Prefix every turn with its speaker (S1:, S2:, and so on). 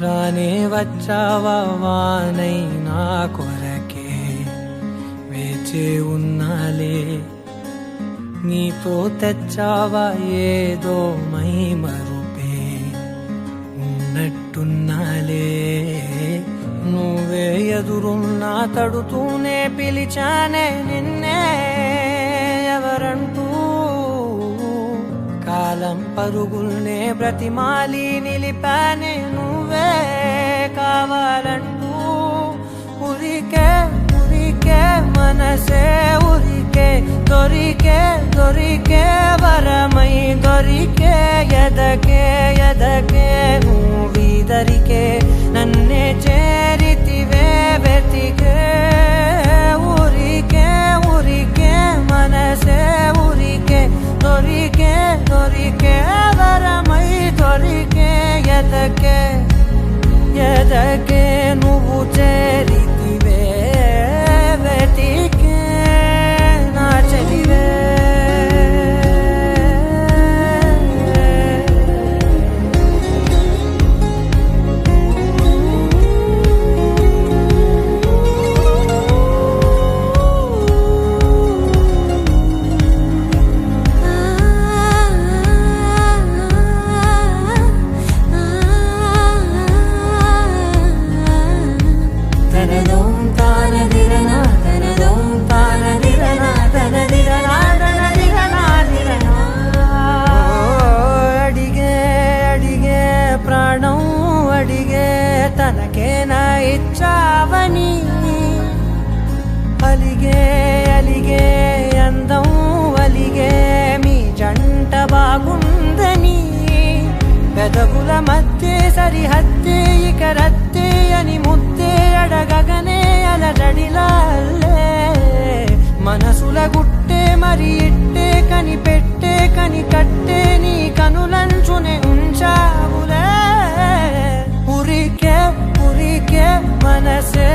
S1: రానే వచ్చావా వానై నా కొరకే వేచే ఉన్నాలే నీతో తెచ్చావా ఏదో మై మరుపే ఉన్నట్టున్నాలే నువ్వే ఎదురున్నా తడుతూనే పిలిచానే నిన్నే ఎవరంటూ కాలం పరుగుల్నే బ్రతిమాలి నిలిపానే నువ్వే కావాలంటూ ఉరికే ఉరికే మనసే ఉరికే దొరికే దొరికే వరమై దొరికే ఎదకే ఎదకే నువ్వీదరికే నన్నే చేరితివే వెతికే ఉరికే ఉరికే మనసే ఉరికే దొరికే దొరికే వరమై దొరికే ఎదకే ఎదకే నువ్వు చేరితివే వెతికే నా చెలివే తనకేనా ఇచ్చావని అలిగే అలిగే అందం అలిగే మీ జంట బాగుందని పెదవుల మధ్య సరిహద్దే ఇక రద్దే అని ముద్దే అడగగనే అలజడిలాల్లే మనసుల గుట్టే మరి ఇట్టే కని పెట్టే కని కట్టే నీ కనులంచునే ఉంచావులే ఉరికే ఉరికే మనసే